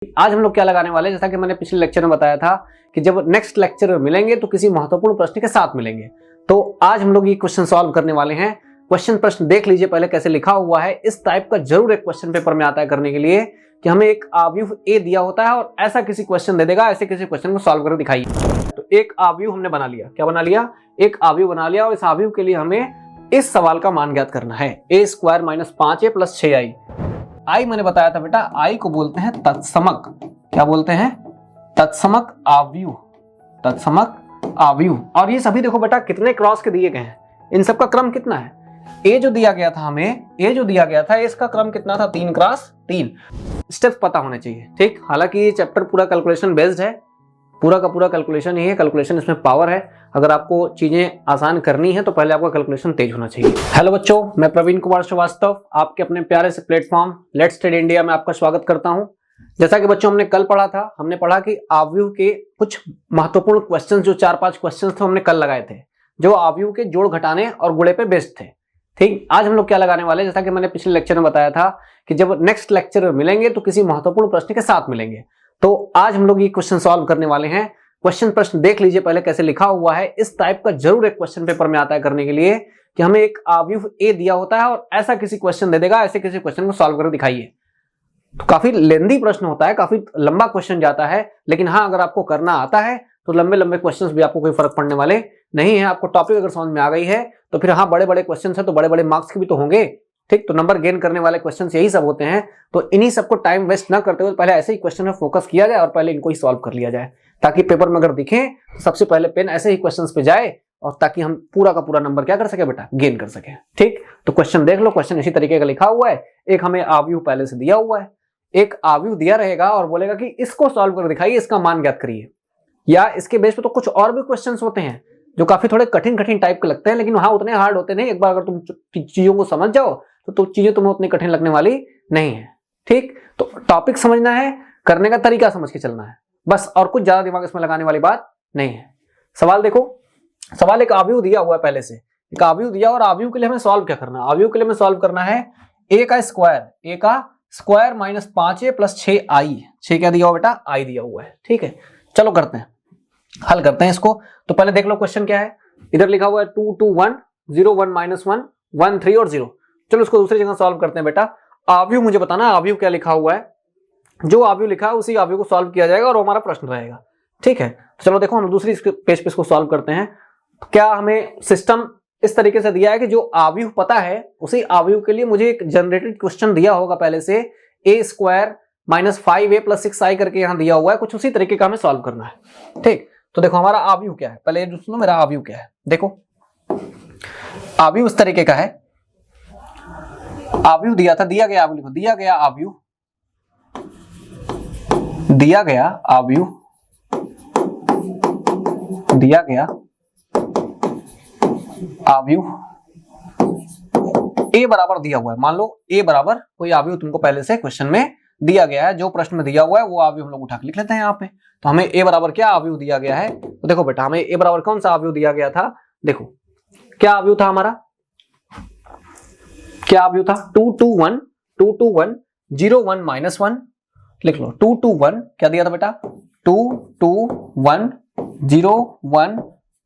आज हम लोग क्या लगाने वाले हैं, जैसा कि मैंने पिछले लेक्चर में बताया था कि जब नेक्स्ट लेक्चर में मिलेंगे तो किसी महत्वपूर्ण प्रश्न के साथ मिलेंगे। तो आज हम लोग ये क्वेश्चन सॉल्व करने वाले हैं। प्रश्न देख लीजिए पहले कैसे लिखा हुआ है। इस टाइप का जरूर एक क्वेश्चन पेपर में आता है करने के लिए कि हमें एक आव्यूह ए दिया होता है और ऐसा किसी क्वेश्चन दे देगा, ऐसे किसी क्वेश्चन को सॉल्व करके दिखाइए। तो एक आव्यूह हमने बना लिया। क्या बना लिया? एक आव्यूह बना लिया और इस आव्यूह के लिए हमें इस सवाल का मान ज्ञात करना है। a square minus 5a plus 6i। आई मैंने बताया था बेटा, आई को बोलते हैं तत्समक। क्या बोलते हैं? तत्समक आव्यूह। तत्समक आव्यूह। और ये सभी देखो बेटा कितने क्रॉस के दिए गए हैं, इन सब का क्रम कितना है? ए जो दिया गया था हमें, ए जो दिया गया था इसका क्रम कितना था? 3 क्रॉस 3। स्टेप्स पता होने चाहिए, ठीक। हालांकि ये चैप्टर पूरा कैलकुलेशन बेस्ड है, पूरा का पूरा कैलकुलेशन ही है। कैलकुलेशन इसमें पावर है। अगर आपको चीजें आसान करनी है तो पहले आपका कैलकुलेशन तेज होना चाहिए। हेलो बच्चों, मैं प्रवीण कुमार श्रीवास्तव आपके अपने प्यारे से प्लेटफॉर्म लेट्स स्टडी इंडिया में आपका स्वागत करता हूं। जैसा कि बच्चों हमने कल पढ़ा था, हमने पढ़ा कि आव्यूह के कुछ महत्वपूर्ण क्वेश्चन, जो 4-5 क्वेश्चन थे हमने कल लगाए थे, जो आव्यूह के जोड़ घटाने और गुणे पे बेस्ड थे, ठीक। आज हम लोग क्या लगाने वाले हैं, जैसा कि मैंने पिछले लेक्चर में बताया था कि जब नेक्स्ट लेक्चर में मिलेंगे तो किसी महत्वपूर्ण प्रश्न के साथ मिलेंगे। तो आज हम लोग ये क्वेश्चन सॉल्व करने वाले हैं। प्रश्न देख लीजिए पहले कैसे लिखा हुआ है। इस टाइप का जरूर एक क्वेश्चन पेपर में आता है करने के लिए कि हमें एक आव्यूह ए दिया होता है और ऐसा किसी क्वेश्चन दे देगा, ऐसे किसी क्वेश्चन को सॉल्व करके दिखाइए। तो काफी लेंदी प्रश्न होता है, काफी लंबा क्वेश्चन जाता है, लेकिन हाँ अगर आपको करना आता है तो लंबे लंबे क्वेश्चन भी आपको कोई फर्क पड़ने वाले नहीं है। आपको टॉपिक अगर समझ में आ गई है तो फिर हाँ बड़े बड़े क्वेश्चन है तो बड़े बड़े मार्क्स के भी तो होंगे, ठीक। तो नंबर गेन करने वाले क्वेश्चन यही सब होते हैं। तो इन्हीं सबको टाइम वेस्ट ना करते हुए पहले ऐसे ही क्वेश्चन में फोकस किया जाए और पहले इनको ही सॉल्व कर लिया जाए, ताकि पेपर में अगर दिखे तो सबसे पहले पेन ऐसे ही क्वेश्चन पे जाए और ताकि हम पूरा का पूरा नंबर क्या कर सके बेटा? गेन कर सके, ठीक। तो क्वेश्चन देख लो। क्वेश्चन इसी तरीके का लिखा हुआ है। एक हमें आव्यूह पहले से दिया हुआ है, एक आव्यूह दिया रहेगा और बोलेगा कि इसको सॉल्व कर दिखाइए, इसका मान ज्ञात करिए। या इसके बेस पे तो कुछ और भी क्वेश्चंस होते हैं जो काफी थोड़े कठिन टाइप के लगते हैं, लेकिन वहां उतने हार्ड होते नहीं। एक बार अगर तुम चीजों को समझ जाओ तो चीजें तुम्हें उतनी कठिन लगने वाली नहीं है, ठीक। तो टॉपिक समझना है, करने का तरीका समझ के चलना है बस, और कुछ ज्यादा दिमाग इसमें लगाने वाली बात नहीं है। सवाल देखो, सवाल एक आव्यूह दिया हुआ है पहले से, एक आव्यूह दिया और आव्यूह के लिए हमें सॉल्व क्या करना है? आव्यूह के लिए हमें सॉल्व करना है a का square minus 5a plus 6i। 6 क्या दिया हुआ बेटा? i दिया हुआ है, ठीक है। चलो करते हैं, हल करते हैं इसको। तो पहले देख लो क्वेश्चन क्या है। इधर लिखा हुआ है 2 2 1 0 1 -1 1 3 और 0। चलो इसको दूसरी जगह सॉल्व करते हैं बेटा। आव्यूह मुझे बताना आव्यूह क्या लिखा हुआ है। जो आव्यूह लिखा है उसी आव्यूह को सॉल्व किया जाएगा और हमारा प्रश्न रहेगा, ठीक है। तो चलो देखो हम दूसरी पेज पे इसको सॉल्व करते हैं। क्या हमें सिस्टम इस तरीके से दिया है कि जो आव्यूह पता है उसी आव्यूह के लिए मुझे एक जनरेटेड क्वेश्चन दिया होगा पहले से, a square minus 5a plus 6i करके यहाँ दिया हुआ है, कुछ उसी तरीके का हमें सॉल्व करना है, ठीक। तो देखो हमारा आव्यूह क्या है, पहले ये सुनो मेरा आव्यूह क्या है। देखो आव्यूह इस तरीके का है। आव्यूह दिया था, दिया गया आव्यूह लिखो, दिया गया आव्यूह a बराबर दिया हुआ है। मान लो a बराबर कोई आव्यूह तुमको पहले से क्वेश्चन में दिया गया है, जो प्रश्न में दिया हुआ है वो आव्यूह हम लोग उठा के लिख लेते हैं यहाँ पे। तो हमें a बराबर क्या आव्यूह दिया गया है? तो देखो बेटा हमें a बराबर कौन सा आव्यूह दिया गया था? देखो क्या आव्यूह था हमारा, क्या आव्यूह था? 2 2 1 0 1 -1। लिख लो 2 2 1 क्या दिया था बेटा? 2 2 1 0 1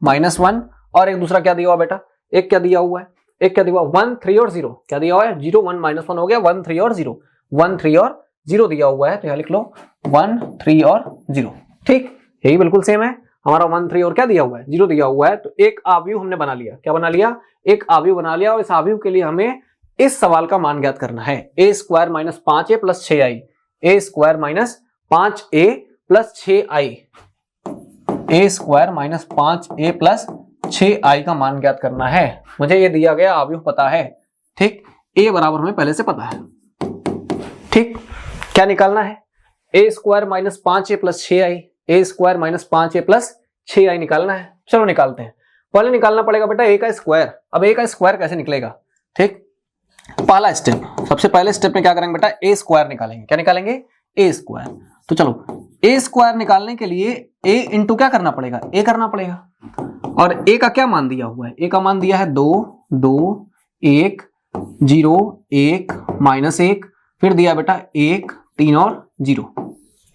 -1। और एक दूसरा क्या दिया हुआ बेटा? एक क्या दिया हुआ है? एक क्या दिया हुआ? 1 3 और 0। क्या दिया हुआ है? 0 1 -1 हो गया, 1 3 और 0, 1 3 और 0 दिया हुआ है। तो यहाँ लिख लो 1 3 और 0, ठीक। यही बिल्कुल सेम है हमारा 1 3 और क्या दिया हुआ है? 0 दिया हुआ है। तो एक आव्यूह हमने बना लिया। क्या बना लिया? एक आव्यूह बना लिया और इस आव्यूह के लिए हमें इस सवाल का मान ज्ञात करना है। a square minus 5a plus 6i। a square minus 5a plus 6i। a square minus 5a plus 6i का मान ज्ञात करना है। मुझे ये दिया गया आव्यूह पता है, ठीक। a बराबर हमें पहले से पता है, ठीक। क्या निकालना है? a square minus 5a plus 6i। a square minus 5a plus 6i निकालना है। चलो निकालते हैं। पहले निकालना पड़ेगा बेटा a का स्क्वायर। अब a का स्क्वायर कैसे निकलेगा, ठीक। पहला स्टेप, सबसे पहले स्टेप में क्या करेंगे बेटा? a स्क्वायर निकालेंगे। क्या निकालेंगे? a square. तो चलो a स्क्वायर निकालने के लिए a इंटू क्या करना पड़ेगा? a करना पड़ेगा। और a का क्या मान दिया हुआ है? a का मान दिया है 2 2 1 0 1 -1, फिर दिया बेटा 1 3 और 0,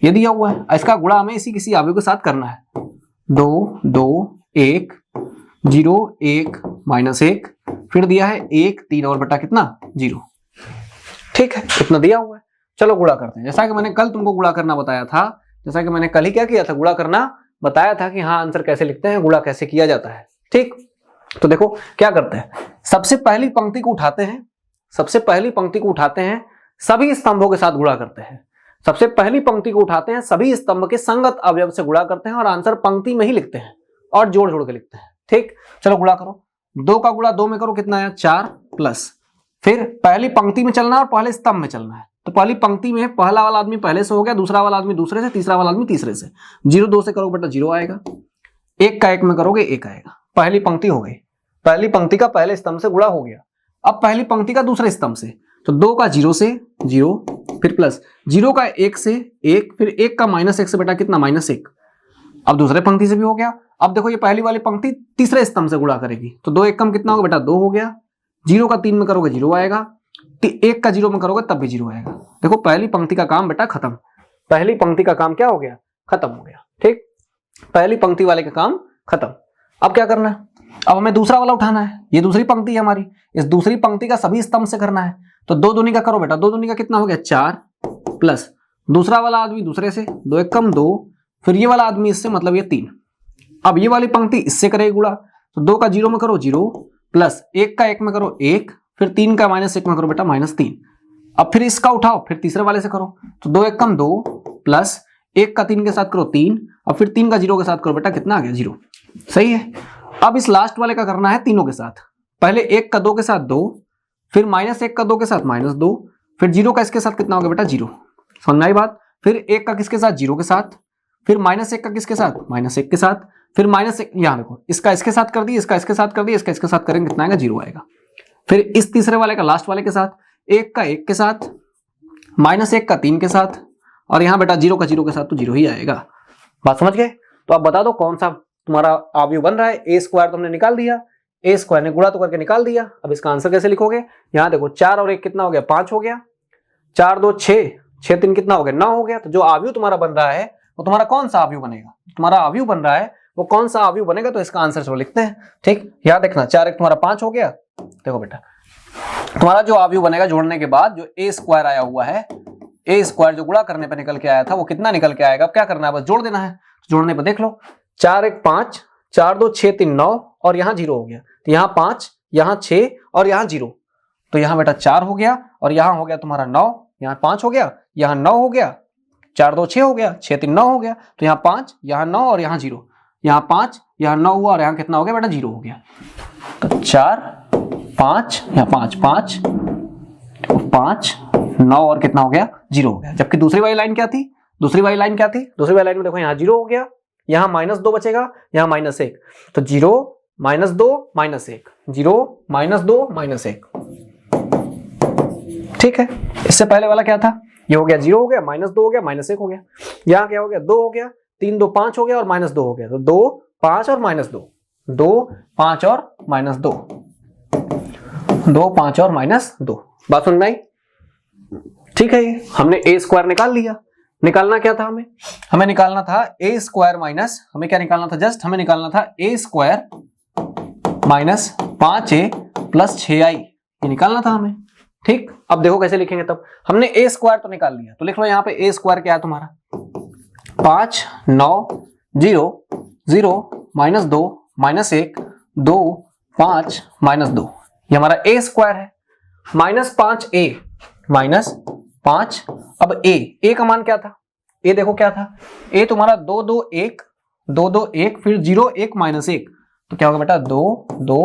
ये दिया हुआ है, इसका गुणा हमें इसी किसी अवयव के साथ करना है। 2 2 1 0 1 -1, फिर दिया है 1 3 और बटा कितना 0। ठीक है, इतना दिया हुआ है। चलो गुणा करते हैं। जैसा कि मैंने कल तुमको गुणा करना बताया था, जैसा कि मैंने कल ही क्या किया था, गुणा करना बताया था कि हाँ आंसर कैसे लिखते हैं, गुणा कैसे किया जाता है। ठीक, तो देखो क्या करते हैं, सबसे पहली पंक्ति को उठाते हैं, सबसे पहली पंक्ति को उठाते हैं, सभी स्तंभों के साथ गुणा करते हैं। सबसे पहली पंक्ति को उठाते हैं, सभी स्तंभ के संगत अवयव से गुणा करते हैं और आंसर पंक्ति में ही लिखते हैं और जोड़ जोड़ के लिखते हैं। ठीक, चलो गुणा करो। 2 का गुणा 2 में करो, कितना आया 4 प्लस, फिर पहली पंक्ति में चलना और पहले स्तंभ में चलना है। तो पहली पंक्ति में पहला वाला आदमी पहले से हो गया, दूसरा वाला आदमी दूसरे से, तीसरा वाला आदमी तीसरे से। 0 2 से करो बेटा 0 आएगा, 1 का 1 में करोगे 1 आएगा। पहली पंक्ति हो गई, पहली पंक्ति का पहले स्तंभ से गुणा हो गया। अब पहली पंक्ति का दूसरे स्तंभ से, तो 2 का 0 से 0, फिर प्लस 0 का 1 से 1, फिर 1 का -1 से बेटा कितना -1। अब दूसरे पंक्ति से भी हो गया। अब देखो ये पहली वाली पंक्ति तीसरे स्तंभ से गुणा करेगी, तो 2 1 कम कितना होगा बेटा 2 हो गया। 0 का 3 में करोगे 0 आएगा, 1 का 0 में करोगे तब भी 0 आएगा। देखो पहली पंक्ति का काम बेटा खत्म, पहली पंक्ति का काम क्या हो गया, खत्म हो गया। ठीक, पहली पंक्ति वाले का काम खत्म। अब क्या करना है, अब हमें दूसरा वाला उठाना है। ये दूसरी पंक्ति है हमारी, इस दूसरी पंक्ति का सभी स्तंभ से करना है। तो 2 दूनी का करो बेटा, 2 दूनी का कितना हो गया 4 प्लस दूसरा वाला आदमी दूसरे से, 2 1 कम 2, फिर ये वाला आदमी इससे, मतलब ये 3। अब ये वाली पंक्ति इससे करेगी गुणा, तो 2 का 0 में करो 0 प्लस 1 का 1 में करो 1, फिर 3 का -1 में करो बेटा -3। अब फिर इसका उठाओ, फिर तीसरे वाले से करो, तो 2 1 कम 2 प्लस 1 का 3 के साथ करो 3, अब फिर 3 का 0 के साथ करो बेटा कितना आ गया 0। सही है। अब इस लास्ट वाले का करना है तीनों के साथ, पहले 1 का 2 के साथ 2, फिर -1 का 2 के साथ -2, फिर 0 का इसके साथ कितना हो गया बेटा 0। समझ में आई बात। फिर 1 का किसके साथ 0 के साथ, फिर -1 का किसके साथ -1 के साथ, फिर -1 यहाँ देखो इसका इसके साथ कर दी, इसका इसके साथ कर दी, इसका इसके साथ करेंगे कितना आएगा 0 आएगा। फिर इस तीसरे वाले का लास्ट वाले के साथ, 1 का 1 के साथ, -1 का 3 के साथ, और यहाँ बेटा 0 का 0 के साथ तो 0 ही आएगा। बात समझ गए। तो आप बता दो कौन सा तुम्हारा अवयव बन रहा है। ए स्क्वायर तो हमने निकाल दिया, ए स्क्वायर ने गुणा तो करके निकाल दिया। अब इसका आंसर कैसे लिखोगे, यहाँ देखो 4 और 1 कितना हो गया 5 हो गया, 4 2 6, 6 3 कितना हो गया 9 हो गया। तो जो अवयव तुम्हारा बन रहा है वो तुम्हारा कौन सा अवयव बनेगा, तुम्हारा अवयव बन रहा है वो कौन सा अवयव बनेगा, तो इसका आंसर चलो लिखते हैं। ठीक, याद रखना 4 1 तुम्हारा 5 हो गया। देखो बेटा तुम्हारा जो अवयव बनेगा जोड़ने के बाद, जो ए स्क्वायर आया हुआ है, ए स्क्वायर जो गुणा करने पे निकल के आया था वो कितना निकल के आएगा। अब क्या करना है, बस जोड़ देना है। जोड़ने पे देख लो 4 1 5, 4 2 6 3 9, और यहाँ 0 हो गया, तो यहाँ 5, यहाँ 6 और यहाँ 0, तो यहाँ बेटा 4 हो गया, और यहाँ हो गया तुम्हारा 9, यहाँ 5 हो गया, यहाँ 9 हो गया, 4 2 6 हो गया, 6 3 9 हो गया, तो यहाँ 5, यहाँ 9 और यहाँ 0, यहाँ 5, यहाँ 9 हुआ, और यहाँ कितना हो गया बेटा 0 हो गया। तो 4 5, यहाँ 5 5 5 9 और कितना हो गया 0 हो गया। जबकि दूसरी वाली लाइन क्या थी, दूसरी वाली लाइन क्या थी, दूसरी वाली लाइन में देखो यहाँ 0 हो गया, यहाँ -2 बचेगा, यहाँ -1, तो 0 -2 -1, 0 -2 -1। ठीक है, इससे पहले वाला क्या था, ये हो गया 0 हो गया, -2 हो गया, -1 हो गया, यहाँ क्या हो गया 2 हो गया, 3 2 5 हो गया और -2 हो गया, तो 2 5 और -2, 2 5 और -2, 2 5 और -2। बात समझ में आई। ठीक है, हमने ए स्क्वायर निकाल लिया। निकालना क्या था हमें, हमें निकालना था ए स्क्वायर माइनस, हमें क्या निकालना था, जस्ट हमें निकालना था ए square minus 5a plus 6i, ये निकालना था हमें। ठीक, अब देखो कैसे लिखेंगे। तब हमने ए स्क्वायर तो निकाल लिया, तो लिख लो यहाँ पे ए स्क्वायर क्या है तुम्हारा 5 9 0 0 -2 -1 2 5 -2, ये हमारा ए स्क्वायर है। -5a -5, अब ए का मान क्या था, ए देखो क्या था, ए तुम्हारा 2 2 1 2 2 1, फिर 0 1 -1, तो क्या होगा बेटा 2 2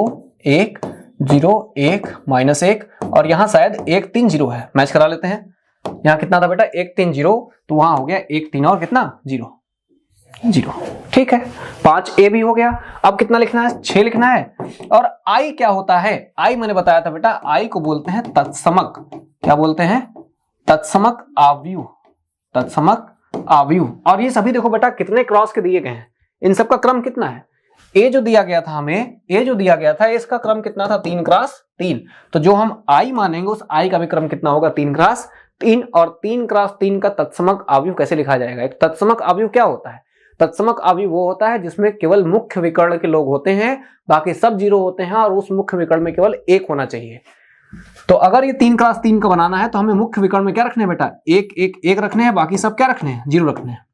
1 0 1 -1, और यहाँ शायद 1 3 0 है, मैच करा लेते हैं। यहाँ कितना था बेटा 1 3 0, तो वहां हो गया 1 3 और कितना 0 0। ठीक है, 5a भी हो गया। अब कितना लिखना है 6 लिखना है। और i क्या होता है, i मैंने बताया था बेटा, i को बोलते हैं तत्समक। क्या बोलते हैं, तत्समक अवयव, तत्समक अवयव। और ये सभी देखो बेटा कितने क्रॉस के दिए गए हैं, इन सब का क्रम कितना है, ए जो दिया गया था हमें, ए जो दिया गया था इसका क्रम कितना था 3 क्रॉस 3, तो जो हम i मानेंगे उस i का भी क्रम कितना होगा 3 क्रॉस 3 और 3 क्रॉस 3 का तत्समक अवयव कैसे लिखा जाएगा। एक तत्समक अवयव क्या होता है? तत्समक अवयव वो होता है जिसमें केवल मुख्य विकर्ण के लोग होते हैं, बाकी सब जीरो होते हैं और उस मुख्य विकर्ण में केवल एक होना चाहिए। तो अगर ये 3 क्रॉस 3 का बनाना है तो हमें मुख्य विकर्ण में क्या रखने हैं बेटा? एक एक एक रखने हैं, बाकी सब क्या रखने हैं? जीरो रखने हैं।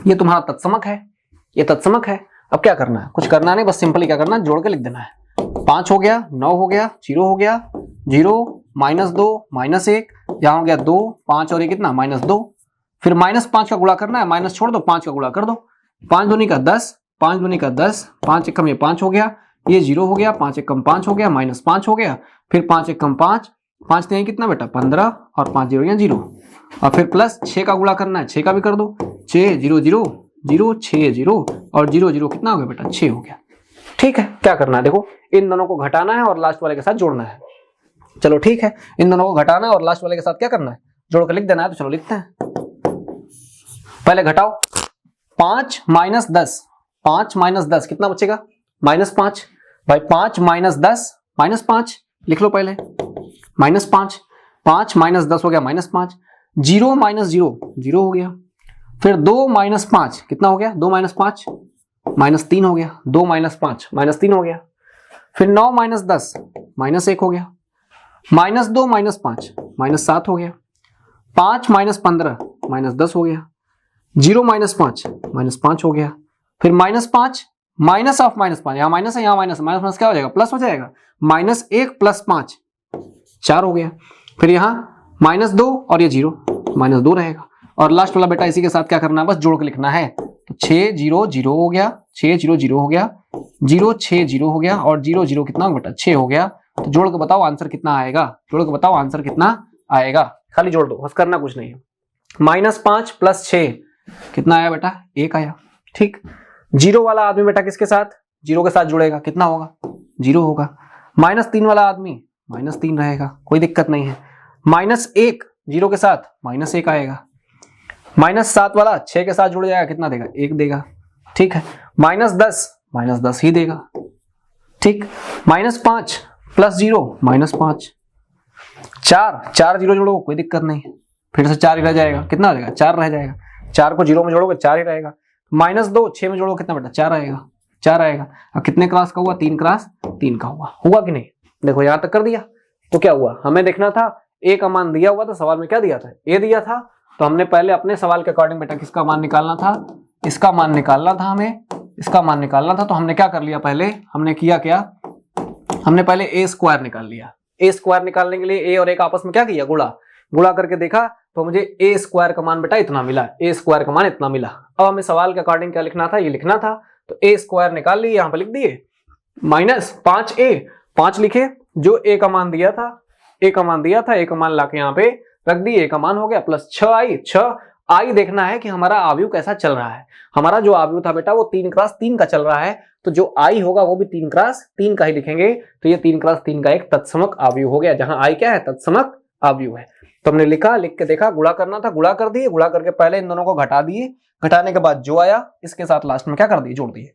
ये तुम्हारा तत्समक है, ये तत्समक है। अब क्या करना है? कुछ करना नहीं, बस सिंपली क्या करना है? जोड़ के लिख देना है। 5 हो गया, 9 हो गया, 0 हो गया, 0 -2 -1, यहाँ हो गया 2, 5 और ये कितना? -2। फिर -5 का गुणा करना है, माइनस छोड़ दो, 5 का गुणा कर दो। 5 दूनी का 10, 5 दूनी का 10, 5 एकम ये 5 हो गया, ये 0 हो गया, 5 एकम 5 हो गया, -5 हो गया, फिर 5 एकम 5, 5 नहीं कितना बेटा? 15 और 5 0 0, और फिर प्लस 6 का गुणा करना है, 6 का भी कर दो। 6 0 0 0 6 0 और 0 0 कितना हो गया बेटा? 6 हो गया। ठीक है, क्या करना है? देखो इन दोनों को घटाना है और लास्ट वाले के साथ जोड़ना है। चलो ठीक है, इन दोनों को घटाना है और लास्ट वाले के साथ क्या करना है? जोड़ के लिख देना है। तो चलो लिखते हैं, पहले घटाओ। 5 - 10, 5 - 10 कितना बचेगा? -5। भाई 5 - 10 -5 लिख लो पहले, -5। 5 - 10 हो गया -5। 0 - 0 0 हो गया। फिर 2 - 5 कितना हो गया? 2 - 5 -3 हो गया। 2 - 5 -3 हो गया। फिर 9 - 10 -1 हो गया। -2 - 5 -7 हो गया। 5 - 15 -10 हो गया। 0 - 5 -5 हो गया। फिर -5 माइनस ऑफ -5, यहाँ माइनस है, यहाँ माइनस, माइनस क्या हो जाएगा? प्लस हो जाएगा। -1 + 5 4 हो गया। फिर यहाँ -2 और ये 0 -2 रहेगा। और लास्ट वाला बेटा इसी के साथ क्या करना है? बस जोड़ के लिखना है। तो 6 0 0 हो गया, 6 0 0 हो गया, 0 6 0 हो गया और 0 0 कितना बेटा? 6 हो गया। तो जोड़ के बताओ आंसर कितना आएगा? जोड़ के बताओ आंसर कितना आएगा? खाली जोड़ दो, बस करना कुछ नहीं है। -5 + 6 कितना आया बेटा? 1 आया। ठीक, 0 वाला आदमी बेटा किसके साथ? 0 के साथ जुड़ेगा, कितना होगा? 0 होगा। -3 वाला आदमी -3 रहेगा, कोई दिक्कत नहीं है। -1 0 के साथ -1 आएगा। -7 वाला 6 के साथ जुड़ जाएगा, कितना देगा? 1 देगा। ठीक है, -10 -10 ही देगा। ठीक, -5 + 0 -5। 4 0 जोड़ो, कोई दिक्कत नहीं है, फिर से 4 ही रह जाएगा, कितना हो जाएगा? 4 रह जाएगा। 4 को 0 में जोड़ोगे 4 ही रहेगा। -2 6 में जोड़ो, कितना बेटा? 4 आएगा, 4 आएगा। अब कितने क्रॉस का हुआ? 3 क्रॉस 3 का हुआ कि नहीं? देखो यहां तक कर दिया। तो क्या हुआ? हमें देखना था ए का मान दिया हुआ था, सवाल में क्या दिया था? ए दिया था। तो हमने पहले अपने सवाल के अकॉर्डिंग बेटा किसका मान निकालना था? इसका मान निकालना था, हमें इसका मान निकालना था। तो हमने क्या कर लिया? पहले हमने किया क्या? हमने पहले ए स्क्वायर निकाल लिया। ए स्क्वायर निकालने के लिए ए और ए का आपस में क्या किया? गुणा करके देखा तो मुझे ए स्क्वायर का मान बेटा इतना मिला, ए स्क्वायर का मान इतना मिला। अब हमें सवाल के अकॉर्डिंग क्या लिखना था? ये लिखना था। तो ए स्क्वायर निकाल लिए, यहां पर लिख दिए -5a, 5 लिखे, जो ए का मान दिया था, ए का मान दिया था, ए का मान लाके यहाँ पे रख दिए, ए का मान हो गया प्लस 6i। 6i देखना है कि हमारा आव्यूह कैसा चल रहा है। हमारा जो आव्यूह था बेटा वो 3 क्रॉस 3 का चल रहा है, तो जो i होगा वो भी 3 क्रॉस 3 का ही लिखेंगे। तो ये 3 क्रॉस 3 का एक तत्समक आव्यूह हो गया, जहां i क्या है? तत्समक आव्यूह है। तो हमने लिखा, लिख के देखा, गुणा करना था, गुणा कर दिए, गुणा करके पहले इन दोनों को घटा दिए, घटाने के बाद जो आया इसके साथ लास्ट में क्या कर दिए? जोड़ दिए।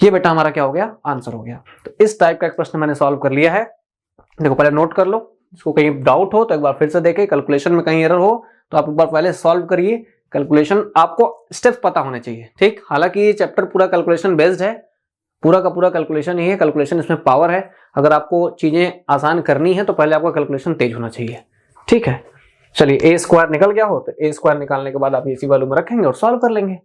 ये बेटा हमारा क्या हो गया? आंसर हो गया। तो इस टाइप का एक प्रश्न मैंने सॉल्व कर लिया है। देखो पहले नोट कर लो, इसको कहीं डाउट हो तो एक बार फिर से देखें, कैलकुलेशन में कहीं एरर हो तो आप एक बार पहले सॉल्व करिए। कैलकुलेशन आपको स्टेप्स पता होने चाहिए, ठीक। हालांकि ये चैप्टर पूरा कैलकुलेशन बेस्ड है, पूरा का पूरा कैलकुलेशन ही है, कैलकुलेशन इसमें पावर है। अगर आपको चीजें आसान करनी है तो पहले आपका कैलकुलेशन तेज होना चाहिए, ठीक है। चलिए ए स्क्वायर निकल गया हो तो ए स्क्वायर निकालने के बाद आप इसी वैल्यू में रखेंगे और सॉल्व कर लेंगे।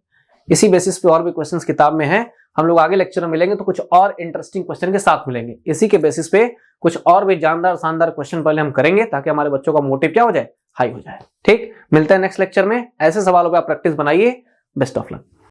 इसी बेसिस पे और भी क्वेश्चंस किताब में है। हम लोग आगे लेक्चर में मिलेंगे तो कुछ और इंटरेस्टिंग क्वेश्चन के साथ मिलेंगे। इसी के बेसिस पे कुछ और भी जानदार शानदार क्वेश्चन पहले हम करेंगे ताकि हमारे बच्चों का मोटिव क्या हो जाए? हाई हो जाए, ठीक। मिलते हैं नेक्स्ट लेक्चर में। ऐसे सवालों पे आप प्रैक्टिस बनाइए। Best of luck.